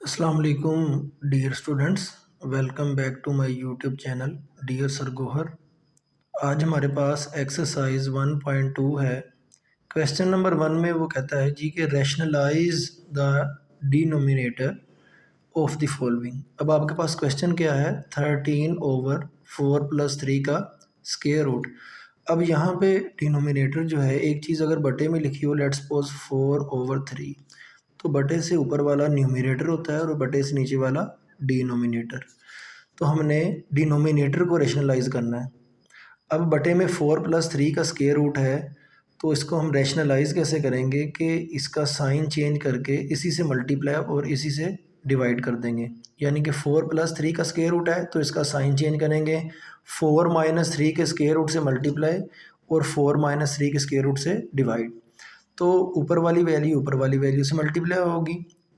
अस्सलाम वालेकुम dear students. Welcome back to my YouTube channel dear sir Gohar. आज हमारे पास एक्सरसाइज 1.2 है। क्वेश्चन नंबर 1 में वो कहता है जी कि rationalise the denominator of the following. अब आपके पास क्वेश्चन क्या है, 13/4 + 3 का स्क्वायर रूट। अब यहाँ पे डिनोमिनेटर जो है, एक चीज़ अगर बटे में लिखी हो, लेट्स सपोज 4/3, तो बटे से ऊपर वाला न्यूमरेटर होता है और बटे से नीचे वाला डिनोमिनेटर। तो हमने डिनोमिनेटर को रैशनलाइज करना है। अब बटे में 4 + 3 का स्क्वायर रूट है, तो इसको हम रैशनलाइज कैसे करेंगे कि इसका साइन चेंज करके इसी से मल्टीप्लाई और इसी से डिवाइड कर देंगे। यानी कि 4 + 3 का स्क्वायर रूट है तो इसका साइन चेंज करेंगे, 4 - 3 के स्क्वायर रूट से मल्टीप्लाई और 4 - 3 के स्क्वायर रूट से डिवाइड। तो ऊपर वाली वैल्यू से मल्टीप्लाई होगी,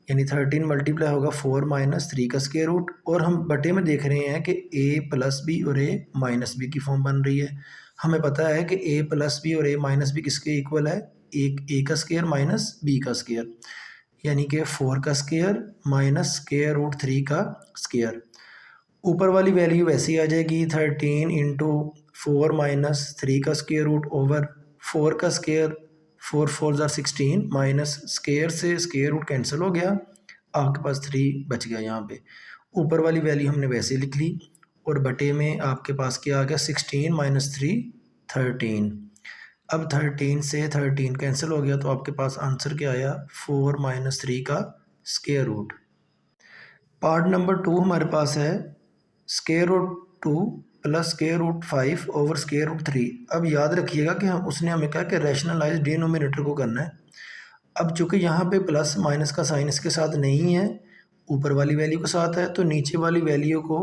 यानी 13 मल्टीप्लाई होगा 4 - 3 का स्क्वायर रूट। और हम बटे में देख रहे हैं कि a+b और a-b की फॉर्म बन रही है। हमें पता है कि a+b और a-b किसके इक्वल है, एक a का स्क्वायर माइनस b का स्क्वायर, यानी कि 4 का स्क्वायर माइनस स्क्वायर रूट 3 का स्क्वायर। ऊपर वाली वैल्यू वैसी आ जाएगी, 13 इंटू 4 - 3 का स्क्वायर रूट ओवर 4 का स्क्वायर, 4 × 4 = 16 माइनस स्क्वायर से स्क्वायर रूट कैंसिल हो गया, आपके पास 3 बच गया। यहाँ पे ऊपर वाली वैल्यू हमने वैसे लिख ली और बटे में आपके पास क्या आ गया, 16 - 3 13। अब 13 से 13 कैंसिल हो गया तो आपके पास आंसर क्या आया, 4 - 3 का स्क्वायर रूट। पार्ट नंबर 2 हमारे पास है square root 2 + square root 5 over square root 3। अब याद रखिएगा कि उसने हमें कहा कि रैशनलाइज डिनोमिनेटर को करना है। अब चूंकि यहाँ पे प्लस माइनस का साइन इसके साथ नहीं है, ऊपर वाली वैल्यू के साथ है, तो नीचे वाली वैल्यू को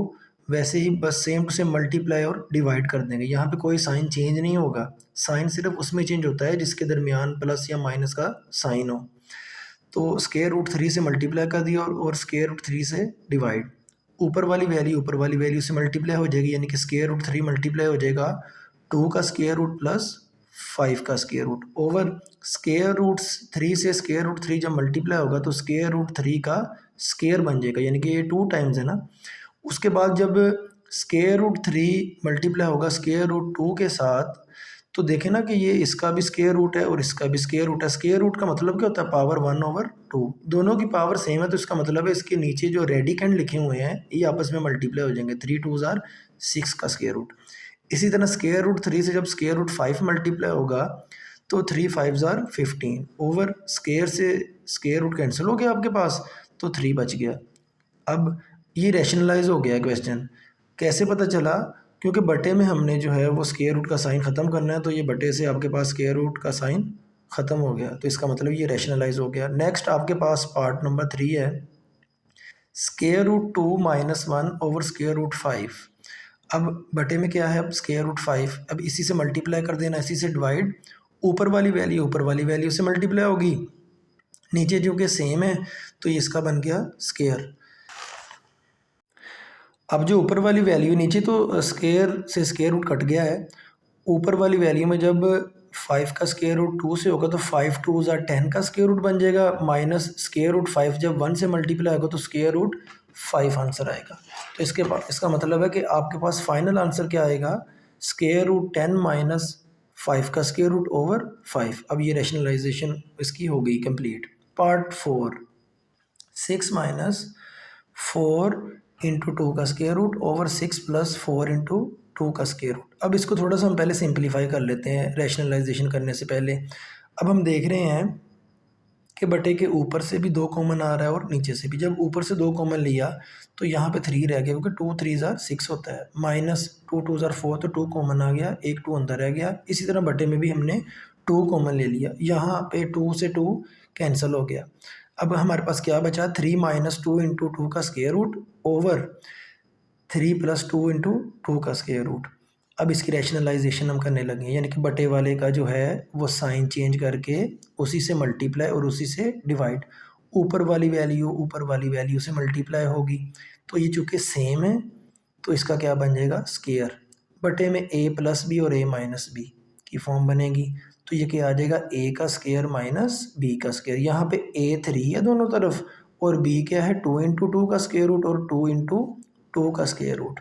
वैसे ही बस सेम टू सेम मल्टीप्लाई और डिवाइड कर देंगे। यहाँ पे कोई साइन चेंज नहीं होगा, साइन सिर्फ उसमें चेंज होता है जिसके दरमियान प्लस या माइनस का साइन हो। तो स्क्वायर रूट 3 से मल्टीप्लाई कर दिया और स्क्वायर रूट 3 से डिवाइड। ऊपर वाली वैल्यू से मल्टीप्लाई हो जाएगी, यानी कि स्क्वायर रूट 3 मल्टीप्लाई हो जाएगा 2 का स्क्वायर रूट प्लस 5 का square root over square root 3 से स्क्वायर रूट 3 जब मल्टीप्लाई होगा तो स्क्वायर रूट 3 का स्क्वायर बन जाएगा, यानी कि ये 2 टाइम्स है ना। उसके बाद जब स्क्वायर रूट 3 मल्टीप्लाई होगा स्क्वायर रूट 2 के साथ, तो देखें ना कि ये इसका भी स्क्वायर रूट है और इसका भी स्क्वायर रूट है। स्क्वायर रूट का मतलब क्या होता है, पावर 1/2। दोनों की पावर सेम है तो इसका मतलब है इसके नीचे जो रेडिकेंड लिखे हुए हैं ये आपस में मल्टीप्लाई हो जाएंगे, 3 2 = 6 का स्क्वायर रूट। इसी तरह स्क्वायर रूट 3 से जब स्क्वायर रूट 5 मल्टीप्लाई होगा तो 3 5 = 15 ओवर स्क्वायर से स्क्वायर रूट कैंसिल हो गया आपके पास, तो 3 बच गया। अब ये रैशनलाइज हो गया है क्वेश्चन। कैसे पता चला, क्योंकि बटे में हमने जो है वो स्क्वायर रूट का साइन ख़त्म करना है, तो ये बटे से आपके पास स्क्वायर रूट का साइन ख़त्म हो गया, तो इसका मतलब ये रैशनलाइज हो गया। नेक्स्ट आपके पास पार्ट नंबर 3 है square root 2 - 1 over square root 5। अब बटे में क्या है, अब स्क्वायर रूट 5, अब इसी से मल्टीप्लाई कर देना, इसी से डिवाइड। ऊपर वाली वैल्यू से मल्टीप्लाई होगी, नीचे जो कि सेम है तो ये इसका बन गया स्क्वायर। अब जो ऊपर वाली वैल्यू, नीचे तो स्क्वायर से स्क्वायर रूट कट गया है, ऊपर वाली वैल्यू में जब 5 का स्क्वायर रूट 2 से होगा तो 5 2 = 10 का स्क्वायर रूट बन जाएगा, माइनस स्क्वायर रूट 5 जब 1 से मल्टीप्लाई होगा तो स्क्वायर रूट 5 आंसर आएगा। तो इसका मतलब है कि आपके पास फाइनल आंसर क्या आएगा, स्क्वायर रूट 10 माइनस 5 का स्क्वायर रूट ओवर 5। अब ये रैशनलाइजेशन इसकी हो गई कंप्लीट। पार्ट 4 6 - 4 इंटू 2 का स्क्वायर रूट ओवर 6 + 4 इंटू 2 का स्क्वायर रूट। अब इसको थोड़ा सा हम पहले सिंप्लीफाई कर लेते हैं रैशनलाइजेशन करने से पहले। अब हम देख रहे हैं कि बटे के ऊपर से भी 2 कॉमन आ रहा है और नीचे से भी। जब ऊपर से 2 कॉमन लिया तो यहाँ पे 3 रह गया, क्योंकि 2 3 = 6 होता है, माइनस 2 2 = 4, तो 2 कॉमन आ गया, एक 2 अंदर रह गया। इसी तरह बटे में भी हमने 2 कॉमन ले लिया, यहाँ पे 2 से 2 कैंसिल हो गया। अब हमारे पास क्या बचा, 3 - 2 इंटू 2 का स्क्वायर रूट ओवर 3 + 2 इंटू 2 का स्क्वायर रूट। अब इसकी रैशनलाइजेशन हम करने लगे हैं, यानी कि बटे वाले का जो है वो साइन चेंज करके उसी से मल्टीप्लाई और उसी से डिवाइड। ऊपर वाली वैल्यू से मल्टीप्लाई होगी, तो ये चूँकि सेम है तो इसका क्या बन जाएगा, स्क्वायर। बटे में a+b और a-b की फॉर्म बनेगी, तो ये क्या आ जाएगा, a का स्क्वायर माइनस b का स्क्वायर। यहाँ पे a 3 है दोनों तरफ और b क्या है 2 इंटू टू का स्क्वायर रूट और 2 इंटू टू का स्क्वायर रूट।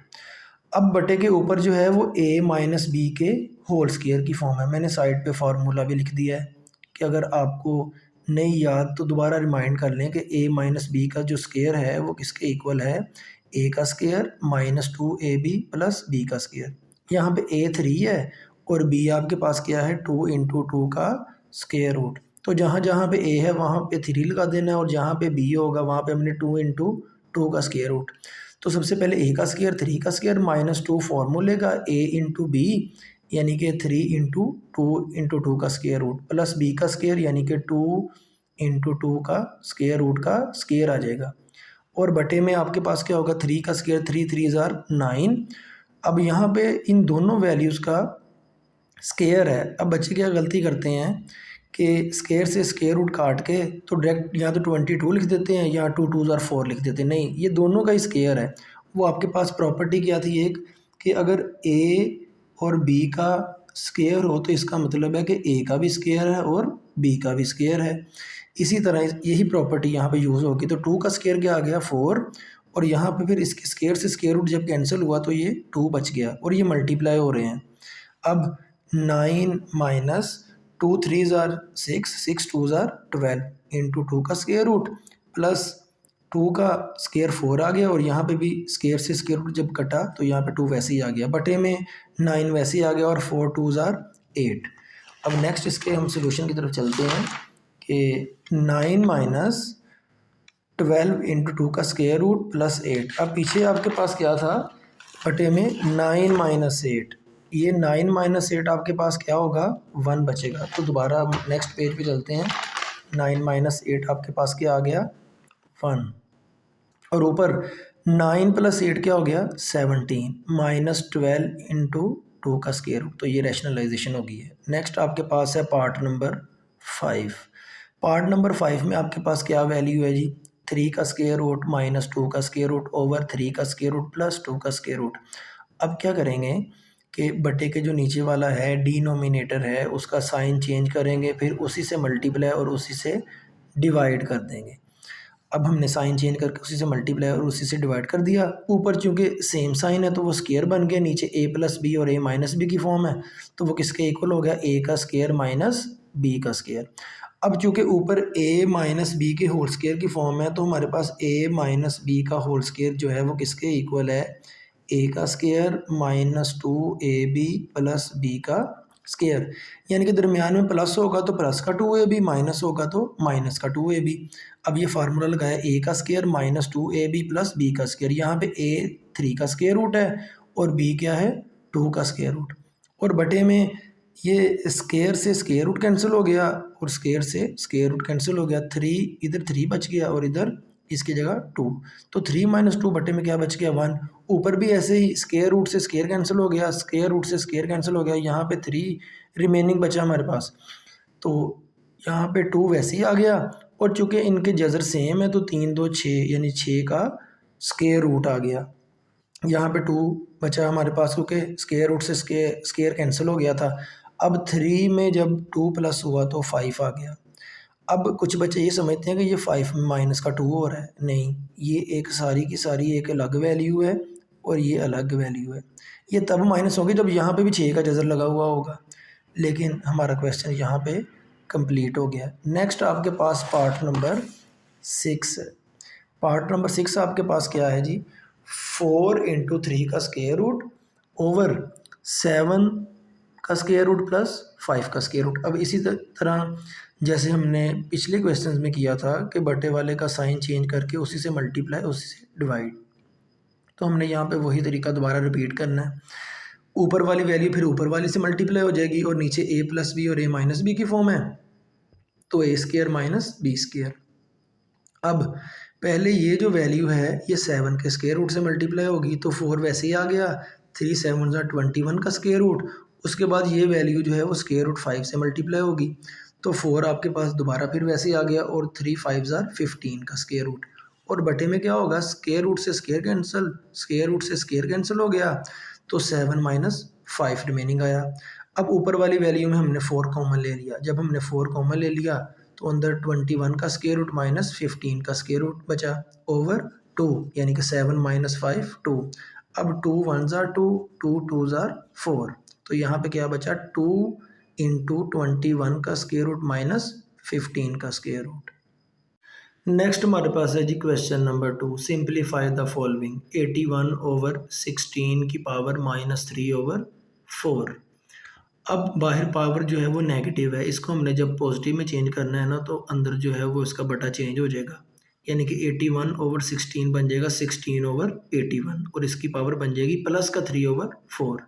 अब बटे के ऊपर जो है वो a माइनस बी के होल स्क्वायर की फॉर्म है। मैंने साइड पे फार्मूला भी लिख दिया है कि अगर आपको नहीं याद तो दोबारा रिमाइंड कर लें कि a माइनस बी का जो स्क्वायर है वो किसके इक्वल है, a का square minus 2ab plus b का स्क्वायर। यहाँ पे a 3 है और b आपके पास क्या है 2 इंटू टू का स्क्वायर रूट। तो जहाँ जहाँ पे a है वहाँ पे 3 लगा देना है और जहाँ पे b होगा वहाँ पे हमने 2 इंटू टू का स्क्वायर रूट। तो सबसे पहले a का स्क्वायर 3 का स्क्वायर माइनस 2 फॉर्मूले का a इंटू बी यानी कि 3 इंटू टू का स्क्वायर रूट प्लस b का स्क्वायर यानी कि 2 इंटू टू का स्क्वायर रूट का स्क्वायर आ जाएगा। और बटे में आपके पास क्या होगा 3 का स्क्वायर 3 3 ज़ार 9। अब यहाँ पे इन दोनों वैल्यूज़ का स्क्वायर है। अब बच्चे क्या गलती करते हैं कि स्क्वायर से स्क्वायर रूट काट के तो डायरेक्ट या तो 22 लिख देते हैं या 2 2 ज़ार 4 लिख देते हैं। नहीं, ये दोनों का ही स्क्वायर है। वो आपके पास प्रॉपर्टी क्या थी एक कि अगर a और b का स्क्वायर हो तो इसका मतलब है कि a का भी स्क्वायर है और b का भी स्क्वायर है। इसी तरह यही प्रॉपर्टी यहाँ पे यूज़ होगी। तो 2 का स्क्वायर क्या आ गया 4 और यहाँ पे फिर इसके स्क्वायर से स्क्वायर रूट जब कैंसिल हुआ तो ये 2 बच गया और ये मल्टीप्लाई हो रहे हैं। अब 9 माइनस 2 3 ज़ार 6 6 2 ज़ार 12 इंटू टू का स्क्वायर रूट प्लस 2 का स्क्वायर 4 आ गया और यहाँ पे भी स्क्वायर से स्क्वायर रूट जब कटा तो यहाँ पे 2 वैसे ही आ गया, बटे में 9 वैसे ही आ गया और 4 2 ज़ार 8। अब नेक्स्ट इसके हम सोल्यूशन की तरफ चलते हैं कि 9 माइनस 12 इंटू टू का स्क्वायर रूट प्लस 8। अब पीछे आपके पास क्या था बटे में 9 माइनस 8, ये 9 माइनस 8 आपके पास क्या होगा 1 बचेगा। तो दोबारा नेक्स्ट पेज पे चलते हैं। 9 माइनस 8 आपके पास क्या आ गया 1 और ऊपर 9 प्लस 8 क्या हो गया 17 माइनस 12 इंटू टू का स्क्वायर रूट। तो ये रैशनलाइजेशन हो गई है। नेक्स्ट आपके पास है पार्ट नंबर 5। पार्ट नंबर 5 में आपके पास क्या वैल्यू है जी 3 का स्क्वायर रूट माइनस 2 का स्क्वायर रूट ओवर 3 का स्क्वायर रूट प्लस 2 का स्क्वायर रूट। अब क्या करेंगे कि बटे के जो नीचे वाला है डिनोमिनेटर है उसका साइन चेंज करेंगे, फिर उसी से मल्टीप्लाई और उसी से डिवाइड कर देंगे। अब हमने साइन चेंज करके उसी से मल्टीप्लाई और उसी से डिवाइड कर दिया। ऊपर चूंकि सेम साइन है तो वो स्क्वायर बन गया, नीचे a प्लस बी और a माइनस बी की फॉर्म है तो वो किसके इक्वल हो गया a का स्क्वायर माइनस b का स्क्वायर। अब चूंकि ऊपर a माइनस बी के होल स्क्वायर की फॉर्म है तो हमारे पास a माइनस बी का होल स्क्वायर जो है वो किसके इक्वल है a का square minus 2ab plus b का स्क्वायर। यानी कि दरमियान में प्लस होगा तो प्लस का 2ab, माइनस होगा तो माइनस का 2ab। अब ये फार्मूला लगाया a का square minus 2ab plus b का स्क्वायर। यहाँ पे a 3 का स्क्वायर रूट है और b क्या है 2 का स्क्वायर रूट और बटे में ये स्क्वायर से स्क्वायर रूट कैंसिल हो गया और स्क्वायर से स्क्वायर रूट कैंसिल हो गया। 3 इधर 3 बच गया और इधर इसकी जगह 2, तो 3 माइनस 2 बटे में क्या बच गया 1। ऊपर भी ऐसे ही स्क्वायर रूट से स्क्वायर कैंसिल हो गया, स्क्वायर रूट से स्क्वायर कैंसिल हो गया, यहाँ पे 3 रिमेनिंग बचा हमारे पास। तो यहाँ पे 2 वैसे ही आ गया और चूंकि इनके जज़र सेम है तो 3 2 6 यानी 6 का स्क्वायर रूट आ गया। यहाँ पे 2 बचा हमारे पास क्योंकि स्क्वायर रूट से स्क्वायर कैंसिल हो गया था। अब 3 में जब 2 प्लस हुआ तो 5 आ गया। अब कुछ बच्चे ये समझते हैं कि ये 5 में माइनस का 2 हो रहा है, नहीं, ये एक सारी की सारी एक अलग वैल्यू है और ये अलग वैल्यू है। ये तब माइनस होगी जब यहाँ पे भी 6 का जज़र लगा हुआ होगा, लेकिन हमारा क्वेश्चन यहाँ पे कंप्लीट हो गया। नेक्स्ट आपके पास पार्ट नंबर 6 है। पार्ट नंबर 6 आपके पास क्या है जी 4 इंटू 3 का स्क्वायर रूट ओवर 7 का स्क्वायर रूट प्लस 5 का स्क्वायर रूट। अब इसी तरह जैसे हमने पिछले क्वेश्चंस में किया था कि बटे वाले का साइन चेंज करके उसी से मल्टीप्लाई उसी से डिवाइड, तो हमने यहाँ पे वही तरीका दोबारा रिपीट करना है। ऊपर वाली वैल्यू फिर ऊपर वाली से मल्टीप्लाई हो जाएगी और नीचे a प्लस बी और a माइनस बी की फॉर्म है तो a square minus b square. अब पहले ये जो वैल्यू है ये 7 के स्क्वायर रूट से मल्टीप्लाई होगी तो 4 वैसे ही आ गया, 3 7 21 का स्क्वायर रूट। उसके बाद ये वैल्यू जो है वो स्क्वायर रूट 5 से मल्टीप्लाई होगी तो 4 आपके पास दोबारा फिर वैसे ही आ गया और 3 5 15 का स्क्वायर रूट। और बटे में क्या होगा स्क्वायर रूट से स्क्वायर कैंसिल, स्क्वायर रूट से स्क्वायर कैंसिल हो गया तो 7 माइनस 5 रिमेनिंग आया। अब ऊपर वाली वैल्यू में हमने 4 कॉमन ले लिया, जब हमने 4 कॉमन ले लिया तो अंदर 21 का स्क्वायर रूट माइनस 15 का स्क्वायर रूट बचा ओवर 2, यानी कि 7 माइनस 5 2। अब 2 1 ज़ार 2, 2 2 ज़ार 4, तो यहाँ पे क्या बचा 2 इंटू 21 का स्क्वायर रूट माइनस 15 का स्क्वायर रूट। नेक्स्ट हमारे पास है जी question number 2, simplify the following 81 over 16 की पावर माइनस 3 ओवर 4। अब बाहर पावर जो है वो नेगेटिव है, इसको हमने जब पॉजिटिव में चेंज करना है ना तो अंदर जो है वो इसका बटा चेंज हो जाएगा, यानी कि 81 ओवर 16 बन जाएगा 16 ओवर 81 और इसकी पावर बन जाएगी प्लस का 3 ओवर 4।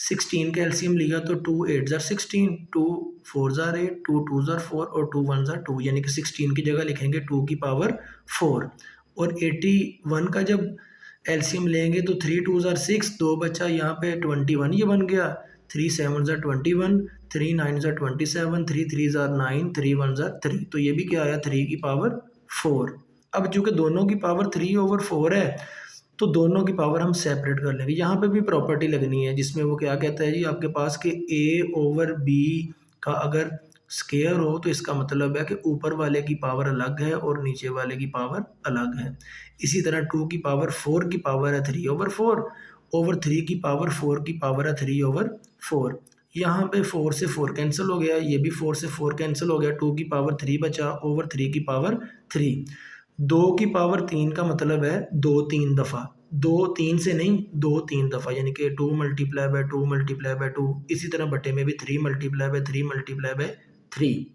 16 का एलसीएम लिया तो 2 8 ज़ार 16, 2 4 ज़ार 8, 2 2 ज़ार 4 और 2 1 ज़ार 2, यानी कि 16 की जगह लिखेंगे 2 की पावर 4। और 81 का जब एलसीएम लेंगे तो 3 2 ज़ार 6, 2 बचा यहाँ पे 21 ये बन गया, 3 7 ज़ार 21, 3 9 ज़ार 27, 3 3 ज़ार 9, 3 1 ज़ार 3, तो ये भी क्या आया 3 की पावर 4। अब चूँकि दोनों की पावर 3 ओवर 4 है तो दोनों की पावर हम सेपरेट कर लेंगे। यहाँ पे भी प्रॉपर्टी लगनी है जिसमें वो क्या कहता है जी आपके पास कि a ओवर b का अगर स्केयर हो तो इसका मतलब है कि ऊपर वाले की पावर अलग है और नीचे वाले की पावर अलग है। इसी तरह 2 की पावर 4 की पावर है 3 ओवर 4 ओवर 3 की पावर 4 की पावर है 3 ओवर 4। यहाँ पे 4 से 4 कैंसिल हो गया, ये भी 4 से 4 कैंसिल हो गया, 2 की पावर 3 बचा ओवर 3 की पावर 3। 2 की पावर 3 का मतलब है 2 3 दफ़ा, 2 3 से नहीं 2 3 दफ़ा, यानी कि 2 मल्टीप्लाई बाय 2 मल्टीप्लाई बाय 2। इसी तरह बटे में भी 3 मल्टीप्लाई बाय 3 मल्टीप्लाई बाय 3।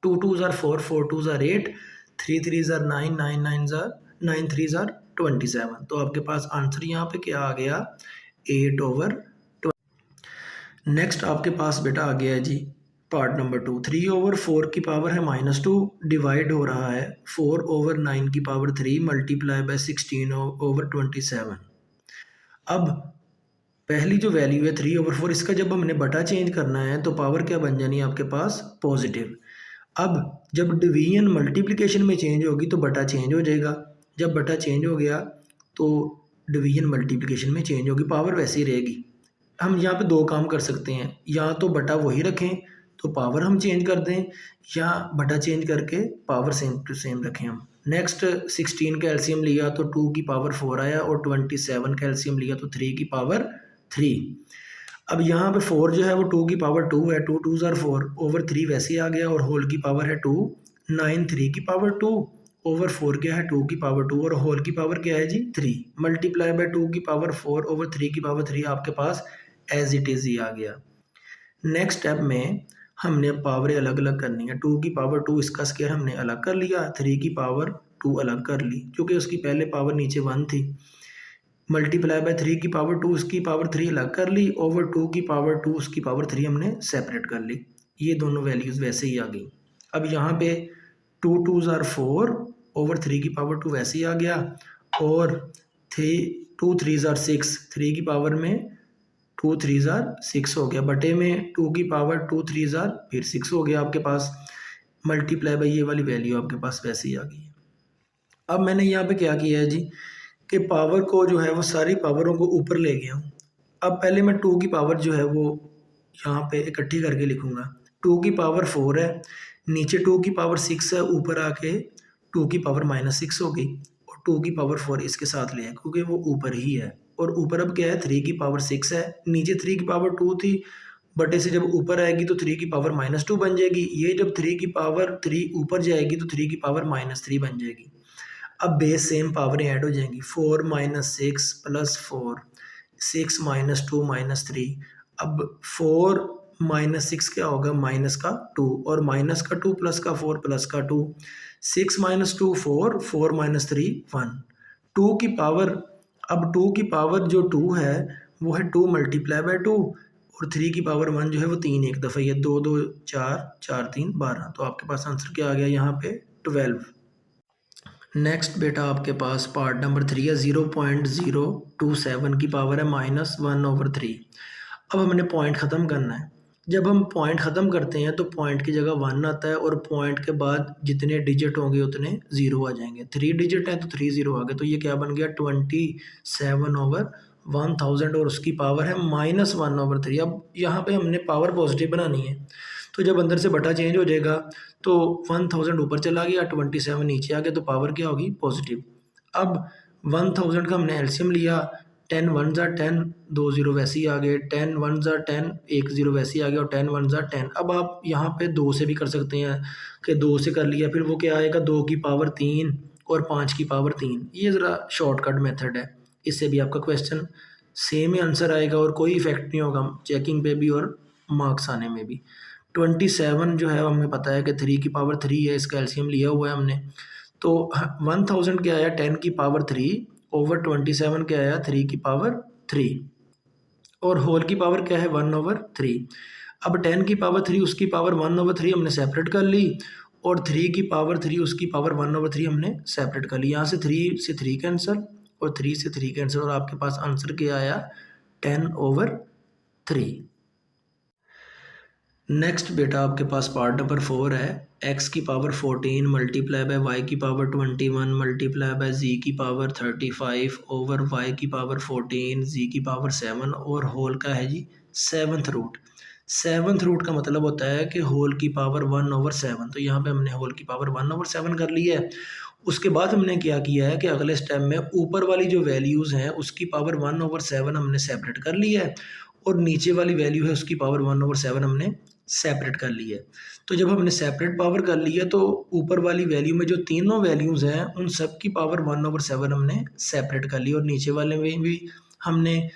2 2 ज़ार 4, 4 2 ज़ार 8, 3 3 ज़ार 9, 9 9 ज़ार 9 3 ज़ार 27। तो आपके पास आंसर यहाँ पे क्या आ गया 8 ओवर 20। नेक्स्ट आपके पास बेटा आ गया है जी पार्ट नंबर 2, 3 ओवर 4 की पावर है -2 डिवाइड हो रहा है 4 ओवर 9 की पावर 3 मल्टीप्लाई बाय 16 ओवर 27। अब पहली जो वैल्यू है 3 ओवर 4, इसका जब हमने बटा चेंज करना है तो पावर क्या बन जानी है आपके पास पॉजिटिव। अब जब डिवीजन मल्टीप्लिकेशन में चेंज होगी तो बटा चेंज हो जाएगा, जब बटा चेंज हो गया तो डिवीजन मल्टीप्लिकेशन में चेंज होगी, पावर वैसी रहेगी। हम यहाँ पे दो काम कर सकते हैं, या तो बटा वही रखें तो पावर हम चेंज कर दें, या बटा चेंज करके पावर सेम टू सेम रखें हम। नेक्स्ट 16 का एलसीएम लिया तो 2 की पावर 4 आया और 27 का एलसीएम लिया तो 3 की पावर 3। अब यहाँ पे 4 जो है वो 2 की पावर 2 है, 2 2 ज़ार 4 ओवर 3 वैसे ही आ गया और होल की पावर है 2, 9 3 की पावर 2 ओवर 4 क्या है 2 की पावर 2 और होल की पावर क्या है जी 3 मल्टीप्लाई बाय 2 की पावर 4 ओवर 3 की पावर 3 आपके पास एज इट इज़ ही आ गया। नेक्स्ट स्टेप में हमने पावरें अलग अलग करनी है, 2 की पावर 2 इसका स्क्वायर हमने अलग कर लिया, 3 की पावर 2 अलग कर ली क्योंकि उसकी पहले पावर नीचे 1 थी, मल्टीप्लाई बाय 3 की पावर 2 उसकी पावर 3 अलग कर ली ओवर 2 की पावर 2 उसकी पावर 3 हमने सेपरेट कर ली। ये दोनों वैल्यूज़ वैसे ही आ गई। अब यहाँ पे 2 2 ज़ार 4 ओवर 3 की पावर 2 वैसे ही आ गया और 2 3 ज़ार 6, 3 की पावर में 2 3 ज़ार 6 हो गया, बटे में 2 की पावर 2 3 ज़ार फिर 6 हो गया आपके पास, मल्टीप्लाई बाय ये वाली वैल्यू आपके पास वैसे ही आ गई। अब मैंने यहाँ पे क्या किया है जी कि पावर को जो है वो सारी पावरों को ऊपर ले गया हूँ। अब पहले मैं 2 की पावर जो है वो यहाँ पे इकट्ठी करके लिखूँगा। 2 की पावर 4 है, नीचे 2 की पावर 6 है, ऊपर आके 2 की पावर -6 हो गई और 2 की पावर 4 इसके साथ ले आए क्योंकि वो ऊपर ही है और ऊपर अब क्या है 3 की पावर 6 है, नीचे 3 की पावर 2 थी, बटे से जब ऊपर आएगी तो 3 की पावर -2 बन जाएगी। ये जब 3 की पावर 3 ऊपर जाएगी तो 3 की पावर -3 बन जाएगी। अब बेस सेम पावरें ऐड हो जाएंगी, 4 - 6 + 4, 6 - 2 - 3। अब 4 - 6 क्या होगा माइनस का 2 और माइनस का 2 प्लस का 4 प्लस का 2, 6 - 2 4, 4 - 3 1, 2 की पावर, अब 2 की पावर जो 2 है वो है 2 मल्टीप्लाई बाय 2 और 3 की पावर 1 जो है वो 3 एक दफ़ा, ये 2 2 4 4 3 12, तो आपके पास आंसर क्या आ गया यहाँ पे 12। नेक्स्ट बेटा आपके पास पार्ट नंबर 3 है, 0.027 की पावर है -1/3। अब हमने पॉइंट ख़त्म करना है। जब हम पॉइंट ख़त्म करते हैं तो पॉइंट की जगह 1 आता है और पॉइंट के बाद जितने डिजिट होंगे उतने ज़ीरो आ जाएंगे। 3 डिजिट है तो 3 ज़ीरो आ गए, तो ये क्या बन गया 27/1000 और उसकी पावर है -1/3। अब यहाँ पे हमने पावर पॉजिटिव बनानी है तो जब अंदर से बटा चेंज हो जाएगा तो 1000 ऊपर चला गया, 27 नीचे आ गया, तो पावर क्या होगी? पॉजिटिव। अब 1000 का हमने एलसीएम लिया, 10 1 ज़ा 10, 2 ज़ीरो वैसे ही आ गए, 10 1 ज़ा 10, 1 ज़ीरो वैसे ही आ गया, और 10 1 ज़ा 10। अब आप यहाँ पे 2 से भी कर सकते हैं कि 2 से कर लिया, फिर वो क्या आएगा? 2 की पावर 3 और 5 की पावर 3। ये ज़रा शॉर्टकट मेथड है, इससे भी आपका क्वेश्चन सेम ही आंसर आएगा और कोई इफेक्ट नहीं होगा चेकिंग पे भी और मार्क्स आने में भी। 27 जो है हमें पता है कि 3 की पावर 3 है, इसका एलसीएम लिया हुआ है हमने। तो 1000 क्या आया? 10 की पावर 3 ओवर 27 क्या आया? 3 की पावर 3, और होल की पावर क्या है? 1/3। अब 10 की पावर 3 उसकी पावर 1/3 हमने सेपरेट कर ली, और 3 की पावर 3 उसकी पावर 1/3 हमने सेपरेट कर ली। यहाँ से 3 से 3 कैंसिल और 3 से 3 कैंसिल, और आपके पास आंसर क्या आया? 10/3। नेक्स्ट बेटा आपके पास पार्ट नंबर 4 है। x की पावर 14 मल्टीप्लाई बाय y की पावर 21 मल्टीप्लाई बाय z की पावर 35 ओवर y की पावर 14 z की पावर 7, और होल का है जी 7th रूट। 7th रूट का मतलब होता है कि होल की पावर 1/7। तो यहाँ पे हमने होल की पावर 1/7 कर ली है। उसके बाद हमने क्या किया है कि अगले स्टेप में ऊपर वाली जो वैल्यूज़ हैं उसकी पावर 1/7 हमने सेपरेट कर ली है, और नीचे वाली वैल्यू है उसकी पावर 1/7 हमने सेपरेट कर ली है। तो जब हमने सेपरेट पावर कर ली है तो ऊपर वाली वैल्यू में जो तीनों वैल्यूज़ हैं उन सब की पावर 1/7 हमने सेपरेट कर ली, और नीचे वाले में भी हमने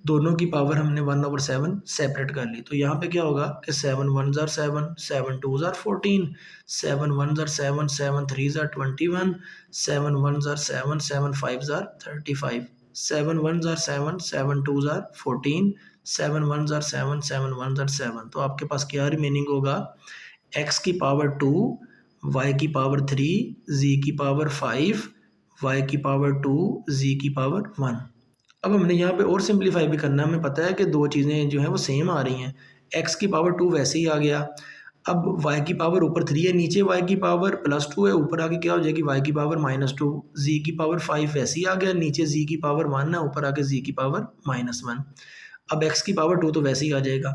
दोनों की पावर हमने 1/7 सेपरेट कर ली। तो यहाँ पे क्या होगा कि 7 1 ज़ार 7, 7 2 ज़ार 14, 7 1 ज़ार 7, 7 3 ज़ार 21, 7 1 ज़ार 7, 7 5 ज़ार 35, 7 1 ज़ार 7, 7 2 ज़ार 14, 7 1 ज़ार 7, 7 1 ज़ार 7। तो आपके पास क्या रिमेनिंग होगा? x की पावर 2, y की पावर 3, z की पावर 5, y की पावर 2, z की पावर 1। अब हमने यहाँ पे और सिंपलीफाई भी करना है। हमें पता है कि दो चीज़ें जो हैं वो सेम आ रही हैं। x की पावर 2 वैसे ही आ गया। अब y की पावर ऊपर 3 है, नीचे y की पावर +2 है, ऊपर आके क्या हो जाएगी? y की पावर -2। z की पावर 5 वैसे ही आ गया, नीचे z की पावर 1 है, ऊपर आके z की पावर -1। अब x की पावर 2 तो वैसे ही आ जाएगा।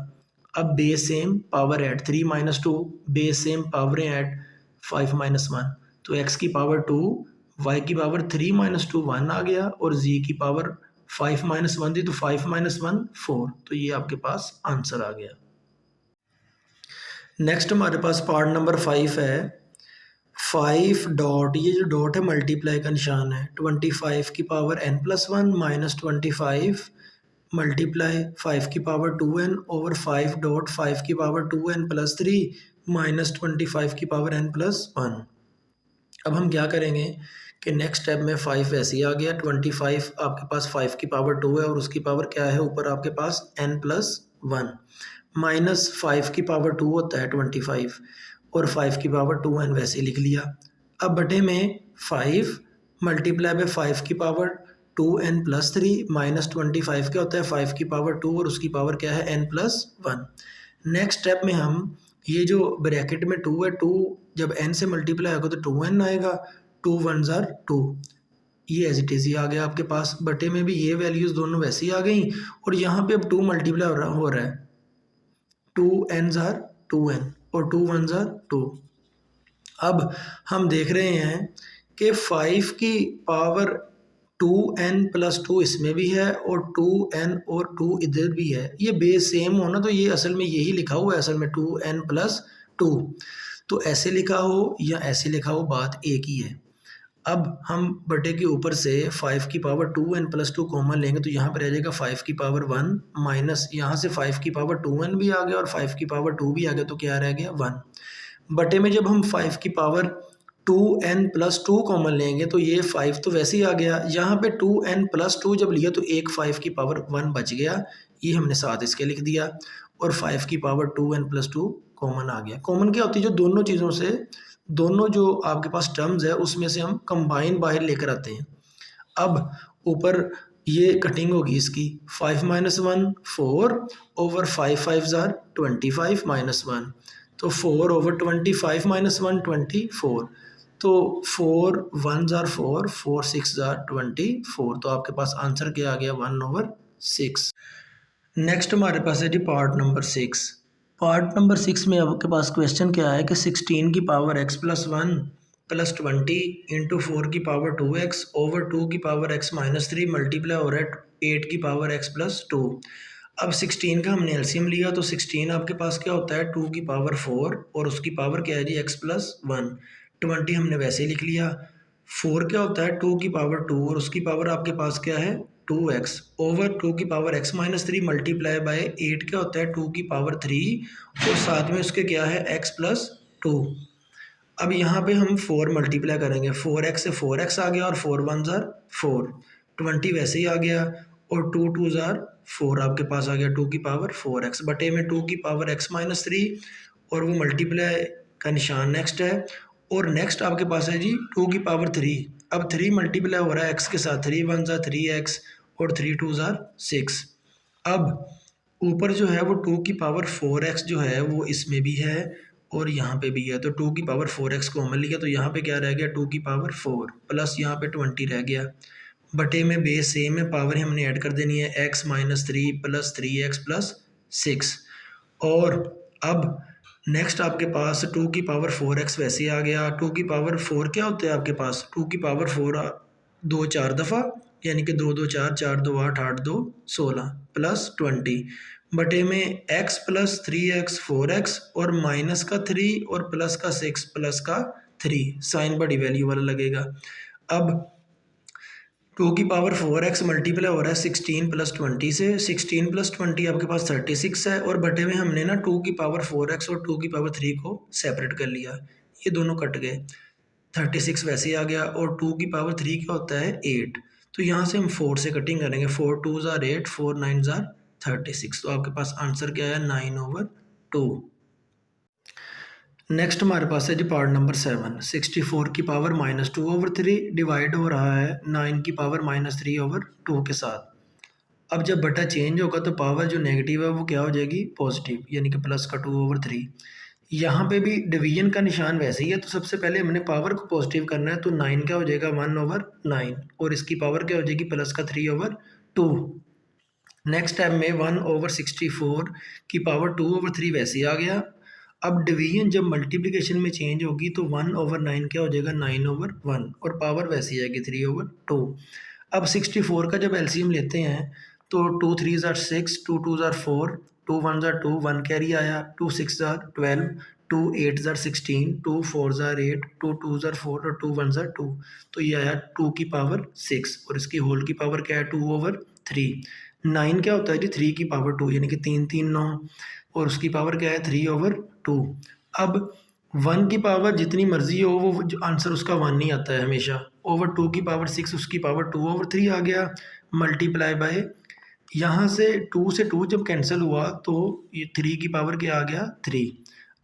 अब base same power add 3 - 2, base same पावरें ऐड 5 - 1। तो x की पावर 2, y की पावर 3 - 2 1 आ गया, और z की पावर 5 - 1 थी, तो 5 - 1 4। तो ये आपके पास आंसर आ गया। नेक्स्ट हमारे पास पार्ट नंबर 5 है। 5 डॉट, ये जो डॉट है मल्टीप्लाई का निशान है, 25 की पावर n+1 माइनस 25 मल्टीप्लाई 5 की पावर 2n ओवर 5 डॉट 5 की पावर 2n+3 माइनस 25 की पावर n+1। अब हम क्या करेंगे कि नेक्स्ट स्टेप में 5 ऐसे ही आ गया, 25 आपके पास 5 की पावर 2 है, और उसकी पावर क्या है? ऊपर आपके पास n+1 माइनस 5 की पावर 2 होता है 25, और 5 की पावर 2n वैसे लिख लिया। अब बटे में 5 मल्टीप्लाई बाय 5 की पावर 2n+3 माइनस 25 क्या होता है? 5 की पावर 2 और उसकी पावर क्या है? n+1। नेक्स्ट स्टेप में हम ये जो ब्रैकेट में 2 है, 2 जब n से मल्टीप्लाई होगा तो 2n आएगा, 2 1 ज़ार 2, ये एज इट इज़ ही आ गया आपके पास। बटे में भी ये वैल्यूज़ दोनों वैसे ही आ गई, और यहाँ पे अब 2 मल्टीप्लाई हो रहा है, 2n ज़ार 2n और 2 1 ज़ार 2। अब हम देख रहे हैं कि 5 की पावर 2n+2 इसमें भी है, और 2n और 2 इधर भी है। ये बेस सेम हो ना, तो ये असल में यही लिखा हुआ है, असल में 2n+2। तो ऐसे लिखा हो या ऐसे लिखा हो, बात एक ही है। अब हम बटे के ऊपर से 5 की पावर 2n+2 कॉमन लेंगे, तो यहाँ पर रह जाएगा 5 की पावर 1 माइनस यहाँ से 5 की पावर 2n भी आ गया और 5 की पावर 2 भी आ गया, तो क्या रह गया? 1। बटे में जब हम 5 की पावर 2n+2 कॉमन लेंगे तो ये 5 तो वैसे ही आ गया, यहाँ पे 2n+2 जब लिया तो एक 5 की पावर 1 बच गया, ये हमने साथ इसके लिख दिया, और 5 की पावर 2n+2 कॉमन आ गया। कॉमन क्या होती है? जो दोनों चीज़ों से, दोनों जो आपके पास टर्म्स है उसमें से हम कंबाइन बाहर लेकर आते हैं। अब ऊपर ये कटिंग होगी इसकी, 5 - 1 4 ओवर 5 5 ज़ार 25 - 1, तो 4 ओवर 25 - 1 24, तो 4 1 ज़ार 4, 4 6 ज़ार 24। तो आपके पास आंसर क्या आ गया? 1/6। नेक्स्ट हमारे पास है जी पार्ट नंबर 6। पार्ट नंबर 6 में आपके पास क्वेश्चन क्या है कि 16 की power x plus 1 plus 20 into 4 की पावर 2x ओवर 2 की पावर x माइनस 3 मल्टीप्लाई हो रहा है 8 की पावर x प्लस 2। अब 16 का हमने एलसीएम लिया तो 16 आपके पास क्या होता है 2 की पावर 4 और उसकी पावर क्या है जी x प्लस 1। 20 हमने वैसे ही लिख लिया। 4 क्या होता है 2 की पावर 2 और उसकी पावर आपके पास क्या है 2x ओवर 2 की power x minus 3 multiply by 8 क्या होता है 2 की पावर 3 और साथ में उसके क्या है x प्लस 2। अब यहाँ पे हम 4 मल्टीप्लाई करेंगे 4x से 4x आ गया और 4 वन ज़ार 4, 20 वैसे ही आ गया और 2 टू ज़ार 4 आपके पास आ गया 2 की पावर 4x बटे में 2 की पावर x माइनस 3 और वो मल्टीप्लाई का निशान नेक्स्ट है और नेक्स्ट आपके पास है जी 2 की पावर 3। अब 3 मल्टीप्लाई हो रहा है x के साथ 3 वन ज़ार 3x और 3 टू ज़ार 6। अब ऊपर जो है वो 2 की पावर 4x जो है वो इसमें भी है और यहाँ पे भी है तो 2 की पावर 4x को कॉमन लिया तो यहाँ पे क्या रह गया 2 की पावर 4 प्लस यहाँ पे 20 रह गया बटे में बेस सेम है पावर हमने ऐड कर देनी है x minus 3 plus 3x plus 6। और अब नेक्स्ट आपके पास 2 की पावर 4x वैसे आ गया। 2 की पावर 4 क्या होता है आपके पास 2 की पावर 4 दो चार दफ़ा यानी कि 2 2 4 4 2 8 8 2 16 प्लस 20 बटे में x प्लस 3x 4x और माइनस का 3 और प्लस का 6 प्लस का 3 साइन बड़ी वैल्यू वाला लगेगा। अब 2 की पावर 4x मल्टीप्लाई हो रहा है 16 प्लस 20 से 16 प्लस 20 आपके पास 36 है और बटे में हमने ना 2 की पावर 4x और 2 की पावर 3 को सेपरेट कर लिया ये दोनों कट गए 36 वैसे ही आ गया और 2 की पावर 3 क्या होता है 8 तो यहाँ से हम 4 से कटिंग करेंगे 4 टू ज़ार 8 4 9 ज़ार 36 तो आपके पास आंसर क्या है 9/2। नेक्स्ट हमारे पास है जी पार्ट नंबर 7 64 की पावर -2/3 डिवाइड हो रहा है 9 की पावर -3/2 के साथ। अब जब बटा चेंज होगा तो पावर जो नेगेटिव है वो क्या हो जाएगी पॉजिटिव यानी कि प्लस का 2/3। यहाँ पे भी डिवीजन का निशान वैसे ही है तो सबसे पहले हमने पावर को पॉजिटिव करना है तो 9 क्या हो जाएगा 1/9 और इसकी पावर क्या हो जाएगी प्लस का 3/2। नेक्स्ट टाइम में 1/64 की पावर 2/3 वैसे ही आ गया। अब डिवीजन जब मल्टीप्लिकेशन में चेंज होगी तो 1/9 क्या हो जाएगा 9/1 और पावर वैसी आएगी 3/2। अब 64 का जब एलसीएम लेते हैं तो 2 3 ज़ार 6 2 2 ज़ार 4 2 1 ज़ार 2 1 कैरी आया 2 6 ज़ार 12 2 8 ज़ार 16 2 4 ज़ार 8 2 2 ज़ार 4 और 2 1 ज़ार 2 तो ये आया 2 की पावर 6 और इसकी होल की पावर क्या है 2/3। 9 क्या होता है जी 3 की पावर 2 यानी कि 3 3 9 और उसकी पावर क्या है 3/2। अब 1 की पावर जितनी मर्जी हो वो जो आंसर उसका 1 नहीं आता है हमेशा ओवर 2 की पावर 6 उसकी पावर 2/3 आ गया मल्टीप्लाई बाय यहाँ से 2 से 2 जब कैंसिल हुआ तो ये 3 की पावर क्या आ गया 3।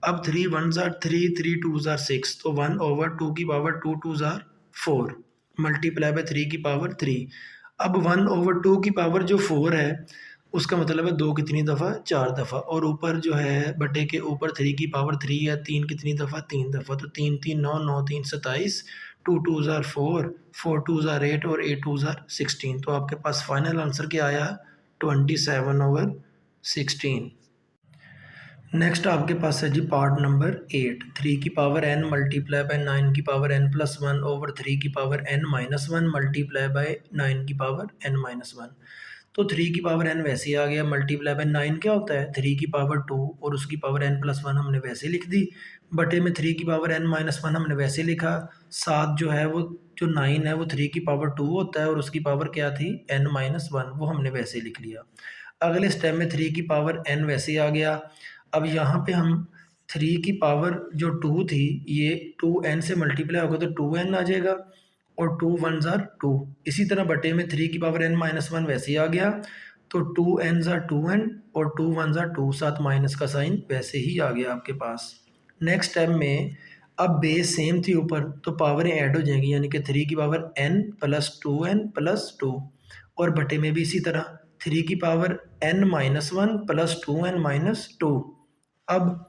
अब 3 1 ज़ार 3 3 2 ज़ार 6 तो 1/2 की पावर 2 2 ज़ार 4 मल्टीप्लाई बाय 3 की पावर 3। अब 1/2 की पावर जो 4 है उसका मतलब है 2 कितनी दफ़ा 4 दफ़ा और ऊपर जो है बटे के ऊपर 3 की पावर 3 है 3 कितनी दफ़ा 3 दफ़ा तो 3 3 9 9 3 27 2 2 ज़ार 4 4 2 ज़ार 8 और 8 2 ज़ार 16 तो आपके पास फाइनल आंसर क्या आया 27/16। नेक्स्ट आपके पास है जी पार्ट नंबर 8 3 की पावर n मल्टीप्लाई बाय 9 की पावर n प्लस 1 ओवर 3 की power n minus 1 multiply by 9 की पावर n माइनस 1। तो 3 की पावर n वैसे ही आ गया मल्टीप्लाई बाय 9 क्या होता है 3 की पावर 2 और उसकी पावर n प्लस 1 हमने वैसे लिख दी बटे में 3 की पावर n माइनस 1 हमने वैसे लिखा। साथ जो है वो जो 9 है वो 3 की पावर 2 होता है और उसकी पावर क्या थी n माइनस 1 वो हमने वैसे लिख लिया। अगले स्टेप में 3 की पावर n वैसे ही आ गया। अब यहाँ पे हम 3 की पावर जो 2 थी ये 2n से मल्टीप्लाई होगा तो 2n आ जाएगा और 2 1 ज़ार 2 इसी तरह बटे में 3 की पावर n माइनस 1 वैसे ही आ गया तो 2n ज़ार 2n और 2 1 ज़ार 2 साथ माइनस का साइन वैसे ही आ गया आपके पास। नेक्स्ट टाइम में अब बेस सेम थी ऊपर तो पावरें ऐड हो जाएंगी यानी कि 3 की power n plus 2n plus 2 और बटे में भी इसी तरह 3 की power n minus 1 plus 2n minus 2। अब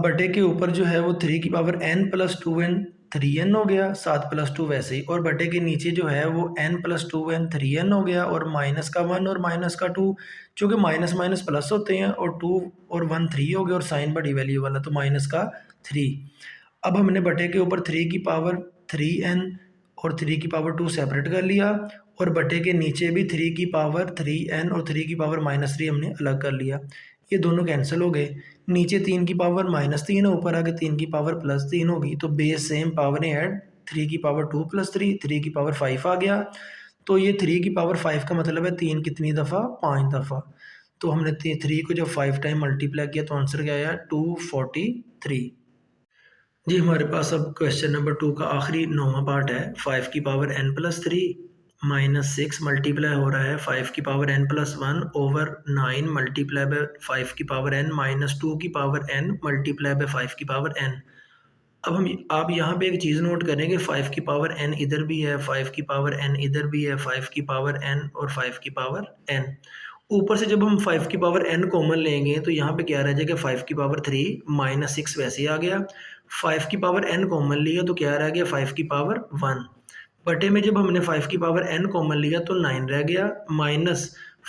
बटे के ऊपर जो है वो 3 की power n plus 2n 3n हो गया, 7 + 2 वैसे ही, और बटे के नीचे जो है वो n + 2n 3n हो गया, और माइनस का 1 और माइनस का 2, चूँकि माइनस माइनस प्लस होते हैं, और 2 और 1 3 हो गया, और साइन बड़ी वैल्यू वाला तो माइनस का 3। अब हमने बटे के ऊपर 3 की पावर 3n और 3 की पावर 2 सेपरेट कर लिया, और बटे के नीचे भी 3 की पावर 3n और 3 की पावर -3 हमने अलग कर लिया। ये दोनों कैंसिल हो गए। नीचे 3 की पावर -3 है, ऊपर आके 3 की पावर +3 होगी, तो बेस सेम पावर ऐड, 3 की पावर 2 + 3, 3 की पावर 5 आ गया। तो ये 3 की पावर 5 का मतलब है 3 कितनी दफ़ा, 5 दफ़ा। तो हमने 3 को जब 5 टाइम मल्टीप्लाई किया तो आंसर क्या आया, 243। जी, हमारे पास अब क्वेश्चन नंबर 2 का आखिरी 9वां पार्ट है। 5 की पावर n+3 -6 मल्टीप्लाई हो रहा है 5 की power n+1 over 9 multiply by 5 की पावर n -2 की पावर n मल्टीप्लाई बाय 5 की पावर n। अब हम आप यहाँ पे एक चीज़ नोट करें कि 5 की पावर n इधर भी है, 5 की पावर n इधर भी है, 5 की पावर n और 5 की पावर n। ऊपर से जब हम 5 की पावर n कॉमन लेंगे तो यहाँ पे क्या रह जाएगा, 5 की पावर 3 -6 वैसे ही आ गया। 5 की पावर n कॉमन लिया तो क्या रह गया, 5 की पावर 1। बटे में जब हमने 5 की पावर n कॉमन लिया तो 9 रह गया, माइनस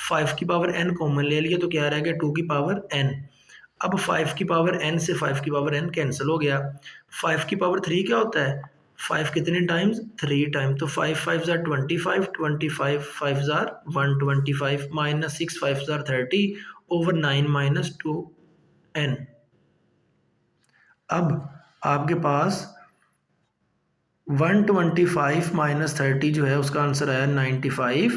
5 की पावर n कॉमन ले लिया तो क्या रह गया, 2 की पावर n। अब 5 की पावर n से 5 की पावर n कैंसिल हो गया। 5 की पावर 3 क्या होता है, 5 कितने टाइम्स, 3 टाइम, तो 5 5 ज़ार 25, 25 5 ज़ार 125, -6 5 ज़ार 30 ओवर 9 -2n। अब आपके पास 125 -30 जो है उसका आंसर आया 95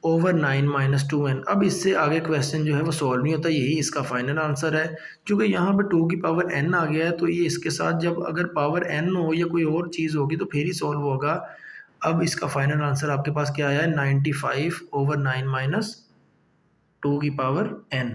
ओवर 9 -2n। अब इससे आगे क्वेश्चन जो है वो सॉल्व नहीं होता, यही इसका फाइनल आंसर है। क्योंकि यहाँ पे 2 की पावर n आ गया है, तो ये इसके साथ जब अगर पावर n हो या कोई और चीज़ होगी तो फिर ही सॉल्व होगा। अब इसका फाइनल आंसर आपके पास क्या आया है, 95 ओवर 9 -2 की पावर n।